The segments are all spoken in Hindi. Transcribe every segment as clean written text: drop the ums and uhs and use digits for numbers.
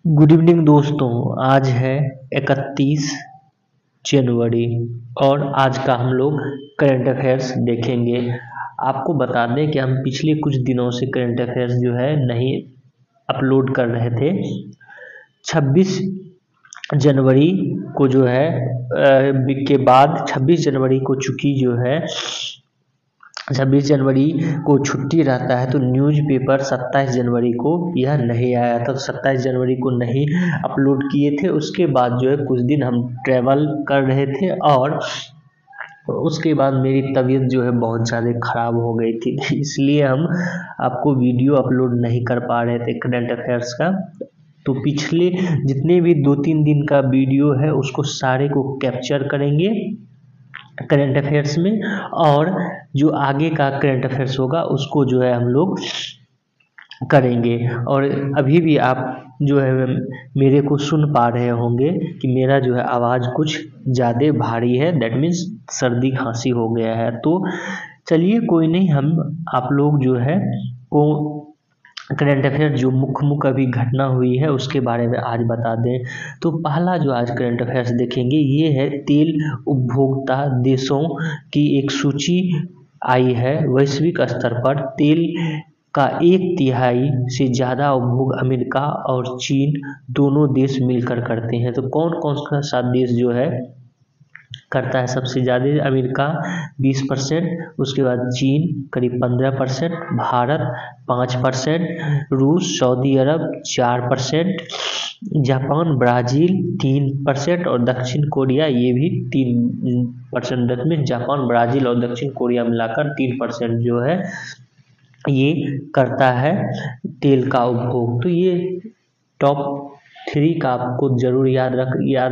गुड इवनिंग दोस्तों। आज है 31 जनवरी और आज का हम लोग करंट अफेयर्स देखेंगे। आपको बता दें कि हम पिछले कुछ दिनों से करंट अफेयर्स जो है नहीं अपलोड कर रहे थे। 26 जनवरी को जो है के बाद 26 जनवरी को चूँकि जो है 26 जनवरी को छुट्टी रहता है तो न्यूज़पेपर 27 जनवरी को यह नहीं आया था, तो 27 जनवरी को नहीं अपलोड किए थे। उसके बाद जो है कुछ दिन हम ट्रैवल कर रहे थे और उसके बाद मेरी तबीयत जो है बहुत ज़्यादा ख़राब हो गई थी, इसलिए हम आपको वीडियो अपलोड नहीं कर पा रहे थे करंट अफेयर्स का। तो पिछले जितने भी 2-3 दिन का वीडियो है उसको सारे को कैप्चर करेंगे करंट अफेयर्स में, और जो आगे का करंट अफेयर्स होगा उसको जो है हम लोग करेंगे। और अभी भी आप जो है मेरे को सुन पा रहे होंगे कि मेरा जो है आवाज़ कुछ ज़्यादा भारी है, दैट मीन्स सर्दी खांसी हो गया है। तो चलिए कोई नहीं, हम आप लोग जो है को करंट अफेयर जो मुख्य अभी घटना हुई है उसके बारे में आज बता दें। तो पहला जो आज करंट अफेयर्स देखेंगे ये है तेल उपभोक्ता देशों की एक सूची आई है। वैश्विक स्तर पर तेल का 1/3 से ज़्यादा उपभोग अमेरिका और चीन दोनों देश मिलकर करते हैं। तो कौन कौन सा देश जो है करता है सबसे ज़्यादा? अमेरिका 20%, उसके बाद चीन करीब 15%, भारत 5%, रूस सऊदी अरब 4%, जापान ब्राज़ील 3% और दक्षिण कोरिया ये भी 3%। में जापान ब्राज़ील और दक्षिण कोरिया मिलाकर 3% जो है ये करता है तेल का उपभोग। तो ये टॉप 3 का आपको ज़रूर याद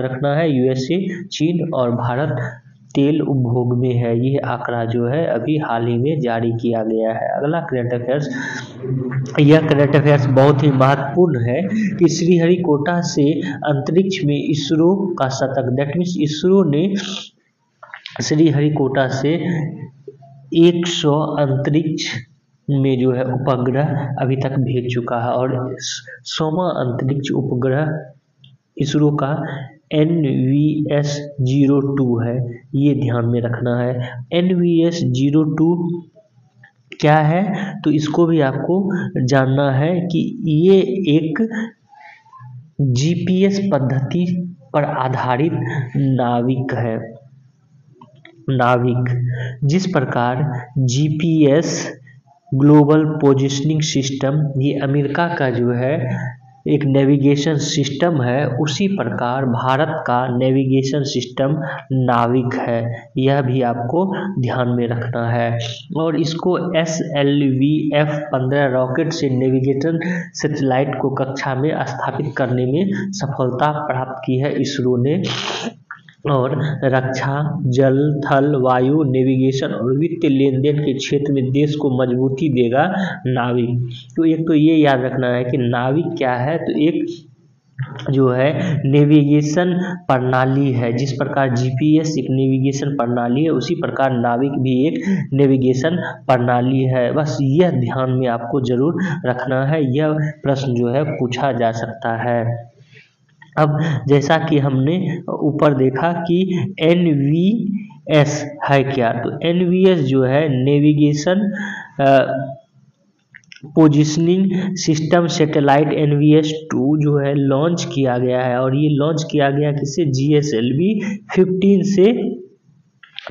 रखना है। यूएसए, चीन और भारत तेल उपभोग में है। ये आंकड़ा जो है अभी हाल ही में जारी किया गया है। अगला करंट अफेयर्स, यह करंट अफेयर्स बहुत ही महत्वपूर्ण है कि श्रीहरिकोटा से अंतरिक्ष में इसरो का शतक, दैट मीन्स इसरो ने श्रीहरिकोटा से 100 अंतरिक्ष में जो है उपग्रह अभी तक भेज चुका है और 100वां अंतरिक्ष उपग्रह इसरो का NVS-02 है, ये ध्यान में रखना है। NVS-02 क्या है तो इसको भी आपको जानना है कि ये एक GPS पद्धति पर आधारित नाविक जिस प्रकार GPS ग्लोबल पोजिशनिंग सिस्टम ये अमेरिका का जो है एक नेविगेशन सिस्टम है, उसी प्रकार भारत का नेविगेशन सिस्टम नाविक है। यह भी आपको ध्यान में रखना है। और इसको SLV-F-15 रॉकेट से नेविगेशन सैटेलाइट को कक्षा में स्थापित करने में सफलता प्राप्त की है इसरो ने। और रक्षा, जल, थल, वायु, नेविगेशन और वित्तीय लेन देन के क्षेत्र में देश को मजबूती देगा नाविक। तो एक तो ये याद रखना है कि नाविक क्या है, तो एक जो है नेविगेशन प्रणाली है। जिस प्रकार GPS एक नेविगेशन प्रणाली है उसी प्रकार नाविक भी एक नेविगेशन प्रणाली है। बस यह ध्यान में आपको जरूर रखना है, यह प्रश्न जो है पूछा जा सकता है। अब जैसा कि हमने ऊपर देखा कि NVS है क्या, तो NVS जो है navigation positioning system satellite NVS-2 जो है लॉन्च किया गया है। और ये लॉन्च किया गया किससे? GSLV-15 से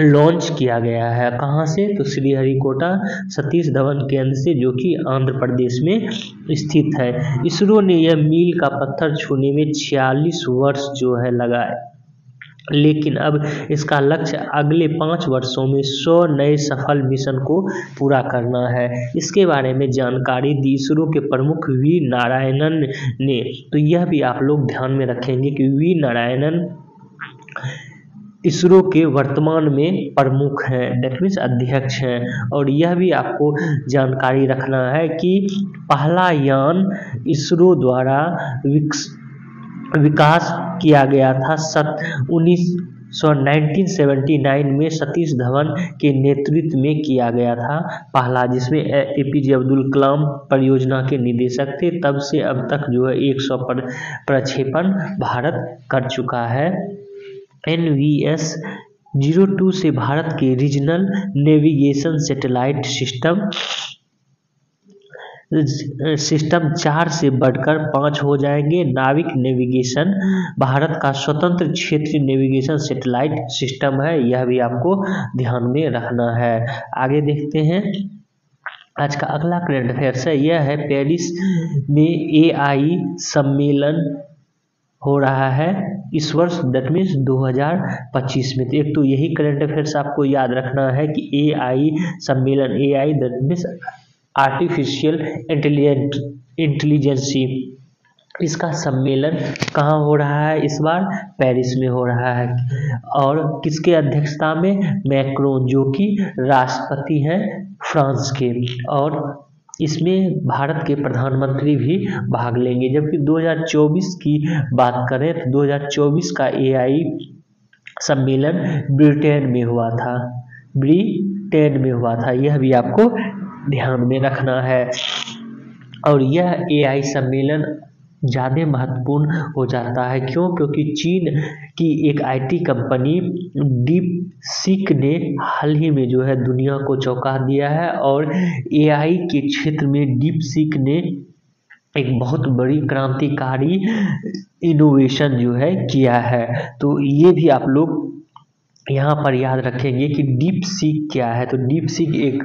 लॉन्च किया गया है। कहाँ से? तो श्रीहरिकोटा सतीश धवन केंद्र से, जो कि आंध्र प्रदेश में स्थित है। इसरो ने यह मील का पत्थर छूने में 46 वर्ष जो है लगाए, लेकिन अब इसका लक्ष्य अगले 5 वर्षों में 100 नए सफल मिशन को पूरा करना है। इसके बारे में जानकारी दी इसरो के प्रमुख वी नारायणन ने। तो यह भी आप लोग ध्यान में रखेंगे कि वी नारायणन इसरो के वर्तमान में प्रमुख हैं, दैट मीन्स अध्यक्ष हैं। और यह भी आपको जानकारी रखना है कि पहला यान इसरो द्वारा विकास किया गया था 1979 में सतीश धवन के नेतृत्व में किया गया था पहला, जिसमें एपीजे अब्दुल कलाम परियोजना के निदेशक थे। तब से अब तक जो है 100 प्रक्षेपण भारत कर चुका है। NVS-02 से भारत के रीजनल नेविगेशन सैटेलाइट सिस्टम 4 से बढ़कर 5 हो जाएंगे। नाविक नेविगेशन भारत का स्वतंत्र क्षेत्रीय नेविगेशन सैटेलाइट सिस्टम है, यह भी आपको ध्यान में रखना है। आगे देखते हैं, आज का अगला करंट अफेयर्स है, यह है पेरिस में AI सम्मेलन हो रहा है इस वर्ष, दैट मीन्स 2025 में। तो एक तो यही करंट अफेयर्स आपको याद रखना है कि AI सम्मेलन, AI that means artificial intelligency, इसका सम्मेलन कहाँ हो रहा है इस बार? पेरिस में हो रहा है। और किसके अध्यक्षता में? मैक्रोन, जो कि राष्ट्रपति हैं फ्रांस के, और इसमें भारत के प्रधानमंत्री भी भाग लेंगे। जबकि 2024 की बात करें तो 2024 का AI सम्मेलन ब्रिटेन में हुआ था, यह भी आपको ध्यान में रखना है। और यह AI सम्मेलन ज़्यादा महत्वपूर्ण हो जाता है, क्यों? क्योंकि चीन की एक IT कंपनी डीपसीक ने हाल ही में जो है दुनिया को चौंका दिया है, और AI के क्षेत्र में डीपसीक ने एक बहुत बड़ी क्रांतिकारी इनोवेशन जो है किया है। तो ये भी आप लोग यहाँ पर याद रखेंगे कि डीपसीक क्या है। तो डीपसीक एक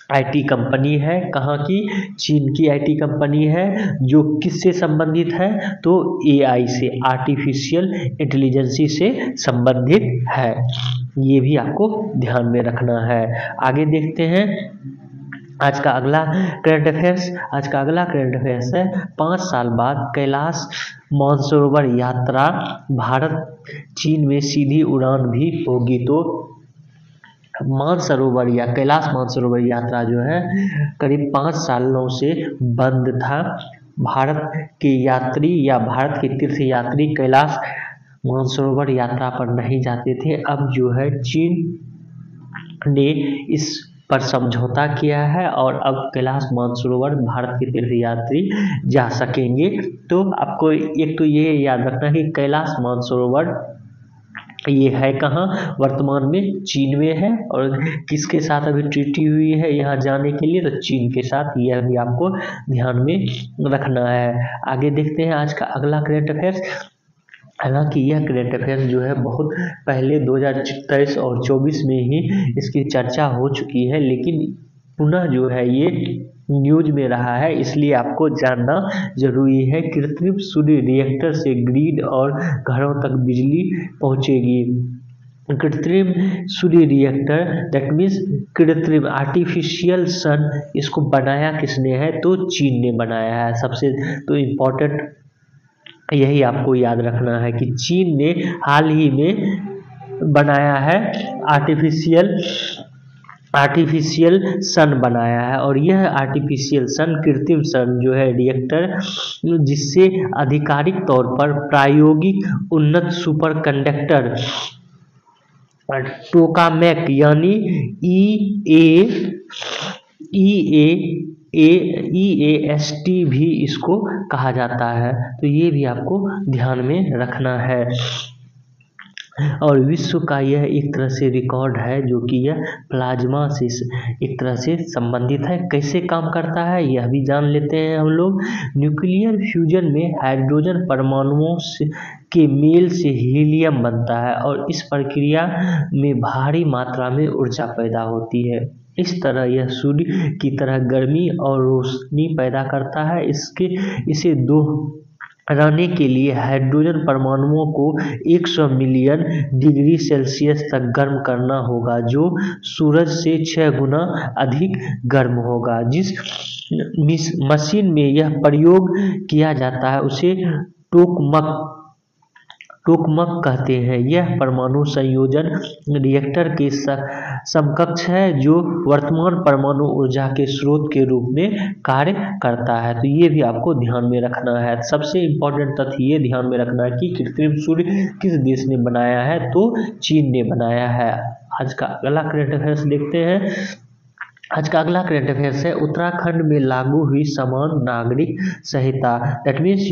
IT कंपनी है, कहाँ की? चीन की IT कंपनी है, जो किससे संबंधित है? तो AI से, आर्टिफिशियल इंटेलिजेंसी से संबंधित है, ये भी आपको ध्यान में रखना है। आगे देखते हैं आज का अगला करंट अफेयर्स है 5 साल बाद कैलाश मानसरोवर यात्रा भारत चीन में सीधी उड़ान भी होगी। तो मानसरोवर या कैलाश मानसरोवर यात्रा जो है करीब 5 सालों से बंद था। भारत के यात्री या भारत के तीर्थ यात्री कैलाश मानसरोवर यात्रा पर नहीं जाते थे। अब जो है चीन ने इस पर समझौता किया है, और अब कैलाश मानसरोवर भारत के तीर्थ यात्री जा सकेंगे। तो आपको एक तो ये याद रखना कि कैलाश मानसरोवर ये है कहाँ? वर्तमान में चीन में है, और किसके साथ अभी ट्रीटी हुई है यहाँ जाने के लिए? तो चीन के साथ, यह भी आपको ध्यान में रखना है। आगे देखते हैं आज का अगला करंट अफेयर्स। हालांकि यह करंट अफेयर्स जो है बहुत पहले 2023 और 24 में ही इसकी चर्चा हो चुकी है, लेकिन पुनः जो है ये न्यूज में रहा है, इसलिए आपको जानना जरूरी है। कृत्रिम सूर्य रिएक्टर से ग्रिड और घरों तक बिजली पहुंचेगी। कृत्रिम सूर्य रिएक्टर दैट मीन्स कृत्रिम आर्टिफिशियल सन, इसको बनाया किसने है? तो चीन ने बनाया है। सबसे तो इम्पोर्टेंट यही आपको याद रखना है कि चीन ने हाल ही में बनाया है आर्टिफिशियल सन बनाया है, और यह आर्टिफिशियल सन, कृत्रिम सन जो है रिएक्टर, जिससे आधिकारिक तौर पर प्रायोगिक उन्नत सुपर कंडक्टर टोकामेक यानी EAST भी इसको कहा जाता है। तो ये भी आपको ध्यान में रखना है। और विश्व का यह एक तरह से रिकॉर्ड है, जो कि यह प्लाज्मा से एक तरह से संबंधित है। कैसे काम करता है यह भी जान लेते हैं हम लोग। न्यूक्लियर फ्यूजन में हाइड्रोजन परमाणुओं के मेल से हीलियम बनता है, और इस प्रक्रिया में भारी मात्रा में ऊर्जा पैदा होती है। इस तरह यह सूर्य की तरह गर्मी और रोशनी पैदा करता है। इसे दोहराने के लिए हाइड्रोजन परमाणुओं को 100 मिलियन डिग्री सेल्सियस तक गर्म करना होगा, जो सूरज से 6 गुना अधिक गर्म होगा। जिस मशीन में यह प्रयोग किया जाता है उसे टोकमक टोकमक कहते हैं। यह परमाणु संयोजन रिएक्टर के समकक्ष है जो वर्तमान परमाणु ऊर्जा के स्रोत के रूप में कार्य करता है। तो ये भी आपको ध्यान में रखना है। सबसे इम्पोर्टेंट तथ्य ये ध्यान में रखना है कि कृत्रिम सूर्य किस देश ने बनाया है, तो चीन ने बनाया है। आज का अगला करंट अफेयर्स देखते हैं। आज का अगला करंट अफेयर्स है उत्तराखंड में लागू हुई समान नागरिक संहिता, दैट मीन्स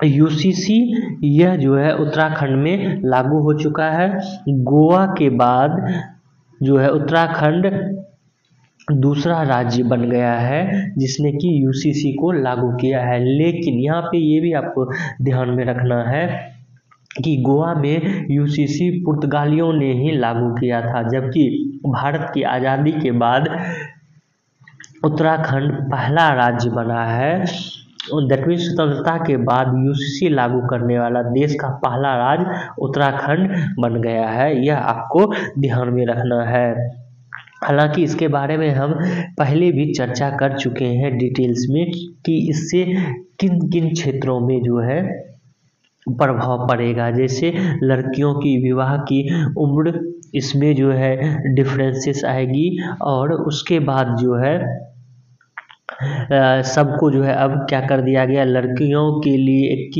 यूसीसी यह जो है उत्तराखंड में लागू हो चुका है। गोवा के बाद जो है उत्तराखंड दूसरा राज्य बन गया है जिसने कि यूसीसी को लागू किया है। लेकिन यहाँ पे ये भी आपको ध्यान में रखना है कि गोवा में यूसीसी पुर्तगालियों ने ही लागू किया था, जबकि भारत की आज़ादी के बाद उत्तराखंड पहला राज्य बना है। दैट मीन्स स्वतंत्रता के बाद यूसीसी लागू करने वाला देश का पहला राज्य उत्तराखंड बन गया है। यह आपको ध्यान में रखना है। हालांकि इसके बारे में हम पहले भी चर्चा कर चुके हैं डिटेल्स में कि इससे किन किन क्षेत्रों में जो है प्रभाव पड़ेगा, जैसे लड़कियों की विवाह की उम्र, इसमें जो है डिफरेंसेस आएगी। और उसके बाद जो है सबको जो है अब क्या कर दिया गया, लड़कियों के लिए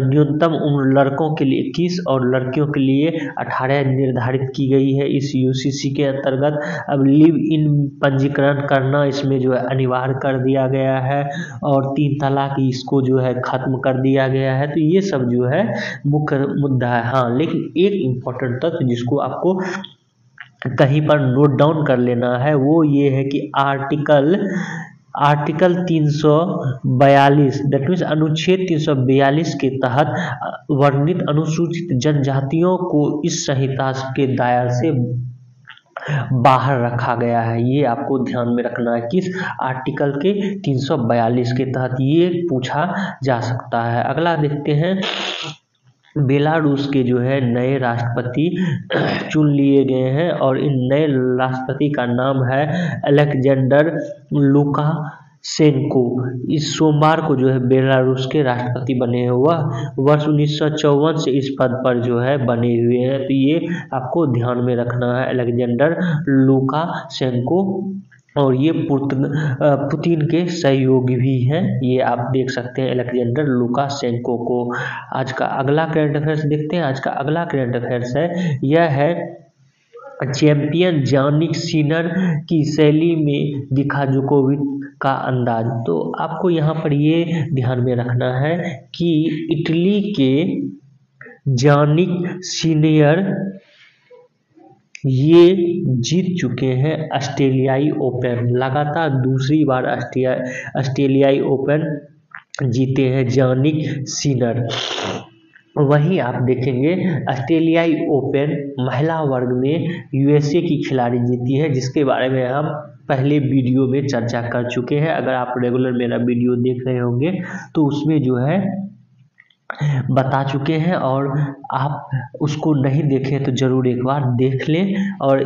न्यूनतम उम्र लड़कों के लिए 21 और लड़कियों के लिए 18 निर्धारित की गई है। इस यूसीसी के अंतर्गत अब लिव इन पंजीकरण करना इसमें जो है अनिवार्य कर दिया गया है और 3 तलाक इसको जो है ख़त्म कर दिया गया है। तो ये सब जो है मुख्य मुद्दा है। हाँ, लेकिन एक इम्पोर्टेंट तथ्य जिसको आपको कहीं पर नोट डाउन कर लेना है वो ये है कि आर्टिकल 342 दैट मीन्स अनुच्छेद 342 के तहत वर्णित अनुसूचित जनजातियों को इस संहिता के दायरे से बाहर रखा गया है। ये आपको ध्यान में रखना है। किस आर्टिकल के 342 के तहत ये पूछा जा सकता है। अगला देखते हैं। बेलारूस के जो है नए राष्ट्रपति चुन लिए गए हैं और इन नए राष्ट्रपति का नाम है अलेक्जेंडर लुकाशेंको। इस सोमवार को जो है बेलारूस के राष्ट्रपति बने हैं। वह वर्ष 1954 से इस पद पर जो है बने हुए हैं। तो ये आपको ध्यान में रखना है, अलेक्जेंडर लुकाशेंको। और ये पुतिन के सहयोगी भी हैं। ये आप देख सकते हैं अलेक्जेंडर लुकाशेंको को। आज का अगला करंट अफेयर्स देखते हैं। आज का अगला करंट अफेयर्स है, यह है चैंपियन जानिक सिनर की शैली में दिखा जोकोविच का अंदाज। तो आपको यहाँ पर ये ध्यान में रखना है कि इटली के जानिक सिनर ये जीत चुके हैं ऑस्ट्रेलियाई ओपन। लगातार दूसरी बार ऑस्ट्रेलियाई ओपन जीते हैं जानिक सिनर। वहीं आप देखेंगे ऑस्ट्रेलियाई ओपन महिला वर्ग में यूएसए की खिलाड़ी जीती है, जिसके बारे में हम पहले वीडियो में चर्चा कर चुके हैं। अगर आप रेगुलर मेरा वीडियो देख रहे होंगे तो उसमें जो है बता चुके हैं, और आप उसको नहीं देखें तो ज़रूर एक बार देख लें। और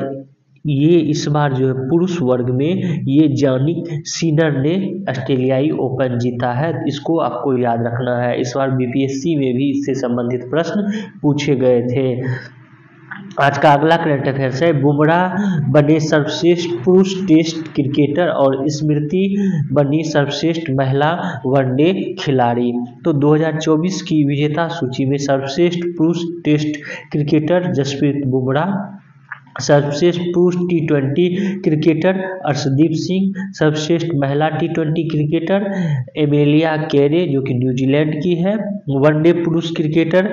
ये इस बार जो है पुरुष वर्ग में ये जानिक सिनर ने ऑस्ट्रेलियाई ओपन जीता है। इसको आपको याद रखना है। इस बार बीपीएससी में भी इससे संबंधित प्रश्न पूछे गए थे। आज का अगला करंट अफेयर्स है, बुमराह बने सर्वश्रेष्ठ पुरुष टेस्ट क्रिकेटर और स्मृति बनी सर्वश्रेष्ठ महिला वनडे खिलाड़ी। तो 2024 की विजेता सूची में सर्वश्रेष्ठ पुरुष टेस्ट क्रिकेटर जसप्रीत बुमराह, सर्वश्रेष्ठ पुरुष टी20 क्रिकेटर अर्शदीप सिंह, सर्वश्रेष्ठ महिला टी20 क्रिकेटर एमेलिया कैरे जो कि न्यूजीलैंड की है, वनडे पुरुष क्रिकेटर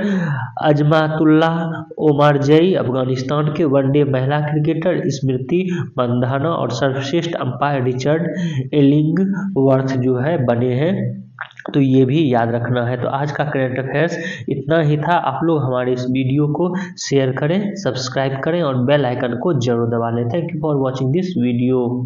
अजमातुल्लाह ओमारजई अफगानिस्तान के, वनडे महिला क्रिकेटर स्मृति मंधाना और सर्वश्रेष्ठ अंपायर रिचर्ड एलिंगवर्थ जो है बने हैं। तो ये भी याद रखना है। तो आज का करंट अफेयर्स इतना ही था। आप लोग हमारे इस वीडियो को शेयर करें, सब्सक्राइब करें और बेल आइकन को जरूर दबा लें। Thank you for watching this video.